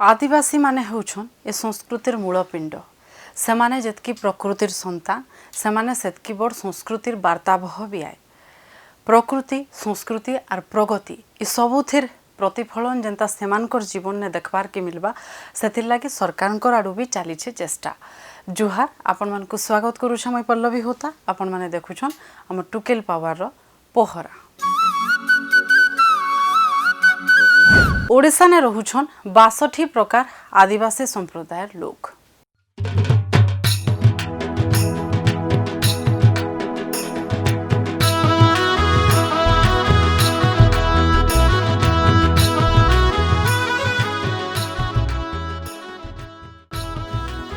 आदिवासी माने होउछन ए संस्कृतिर मूलपिंड से माने जेतकी प्रकृतिर संतान से माने सेतकी बड़ संस्कृतिर वार्तावह भी आए। प्रकृति संस्कृति और प्रगति ई सबुथिर प्रतिफलन जेंता सेमानकर जीवन ने देखबार के मिलबा सेथिर लागी सरकारकर आडू भी चली चेष्टा। जुहार आपण मान को स्वागत करूछ मैं पल्लवी होता आपण माने देखुछन हम टुकेल पावर रो पोहरा। ओडिशा ने रहुछन 62 प्रकार आदिवासी संप्रदायर लोक।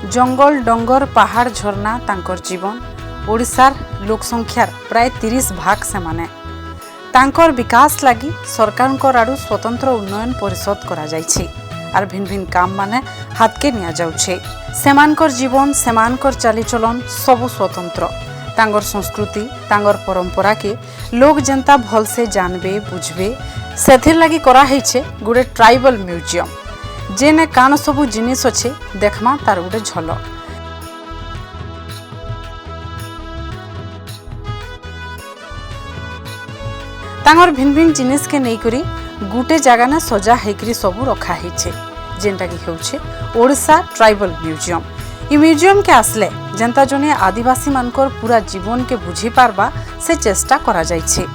जंगल डंगर पहाड़ झरना तांकर जीवन। ओडिशार लोक संख्यार प्राय 30 भाग से माने तांकर विकास लगी सरकार आडू स्वतंत्र उन्नयन परिषद करा जायछि आर भिन्न भिन्न काम माने हाथ के निया जाउछे। सेमानकर जीवन सेमानकर चालीचलन सब स्वतंत्र। तांगर संस्कृति तांगर परंपरा के लोग जनता भल से जानबे बुझबे सेथिर लगी करा हैछे गुडे ट्राइबल म्यूजियम जेने कान सबु जिनिस अच्छे देखमा तार गुडे झलक। तांगर भिन्न भिन्न जिनिस के नहीं करी गुटे जगह ने सजा हेकरी सबू रखा हैछे जेनटा कि हेउछे ओडिशा ट्राइबल म्यूजियम। ई म्यूजियम के आसले जनता जने आदिवासी मानकर पूरा जीवन के बुझी पारबा से चेष्टा करा जायछे।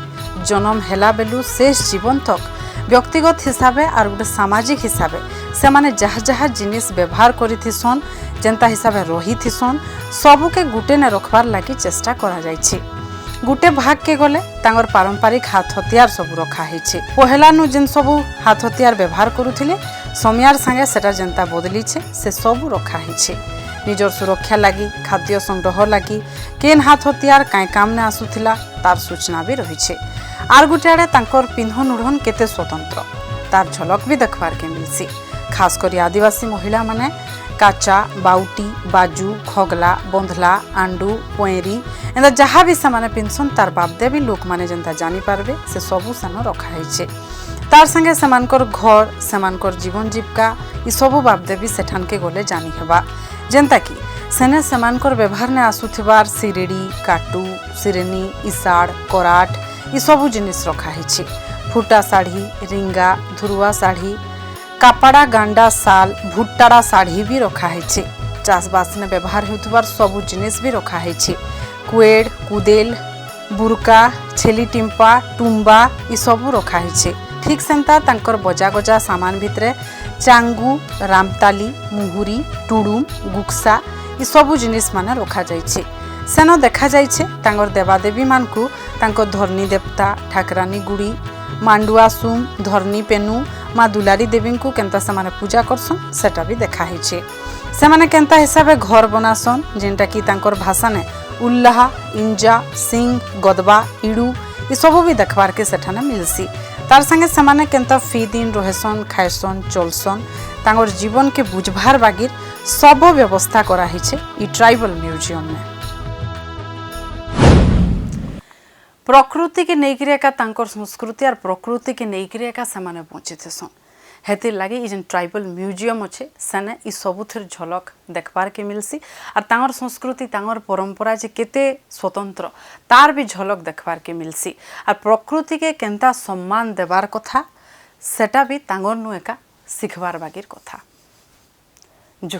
जन्म हेला बेलू शेष जीवन तक व्यक्तिगत हिसाबे और गोटे सामाजिक हिसाबे से माने जहा जहा जिनिस व्यवहार करिथिसन जनता हिसाबे रहिथिसन सबू के गुटे ने रखबार लागि चेष्टा करा जायछे। गुटे भाग के गले तांगर पारंपरिक हाथ हथियार सबू रखा हैछे। पहला नु जिन सबू हाथ हथियार व्यवहार करुथिले समयार संगे सेटा जनता बदलीछे से सबू रखा हैछे। निजर सुरक्षा लागि खाद्य संग्रह लागि केन हाथ हथियार काई काम ने आसुथिला तार सूचना भी रहिछे। आर गुटे आड़े तांकर पिन्हन उड़न केते स्वतंत्र तार झलक भी देखबार के मिलसी। खास करी आदिवासी महिला माने काचा बाउटी बाजू खगला बंधला आंडू पोएरी एंदा जहाँ भी सामान पिनसन तार बाबदे भी लोक माने जनता जानी पारबे से सबू सेन रखा हैछे। तार संगे सेमानकर घर सेमानकर जीवन जीविका ई सबू बाबदे भी सेठान के गले जानी हेबा जेंता कि सेने सेमानकर व्यवहार ने आसुथिबार सिरेडी काटू सिरेनी इसाड़ कराट ई सबू जिनिस रखा हैछे। फुटा साड़ी रिंगा धुरुआ साड़ी कापड़ा गांडा साल भुट्टाड़ा साड़ी भी रखा हैछे। चाषबास ने व्यवहार होतबार सबू जिनिस भी रखा हैछे। कुएड कुदेल बुरका छेली टिम्पा टुम्बा ई सबू रखा हैछे। ठीक सेंता तांकर बजा गजा सामान भितरे चांगू रामताली मुहुरी टुडुम गुक्सा ई सबू जिनिस माने रखा जायछे। सेनो देखा जायछे तांगर देवादेवी मानकू तांकर धरनी देवता ठाकरानी गुड़ी मांडुआ सुम धरनी पेनु माँ दुलारी देवी को केंता से पूजा करसन सेटा भी देखा हैछे। से माने केंता हिसाबे घर बनासन जेनटा कि तांकर भाषा ने उल्लाहा इंजा सिंह गदबा इडू ई सबू भी देखबार के सेठाने मिलसी। तार संगे से केंता फी दिन रहेसन खाएसन चलसन तांगर जीवन के बुझबार बागिर सब व्यवस्था करा हैछे ई ट्राइबल म्यूजियम में। प्रकृति के नैकरी एका तांकर संस्कृति और प्रकृति के नैकरी एका सामाने पहुँचीथेसन हेतिर लगे ई जेन ट्राइबल म्यूजियम अच्छे सेने ई सबुथिर झलक देखबार के मिलसी और तांगर संस्कृति तांगर परंपरा जे केते स्वतंत्र तार भी झलक देखबार के मिलसी और प्रकृति के केंता सम्मान देवार कथा सेटा भी तांगर नु एका सिखबार बागिर कथा। जो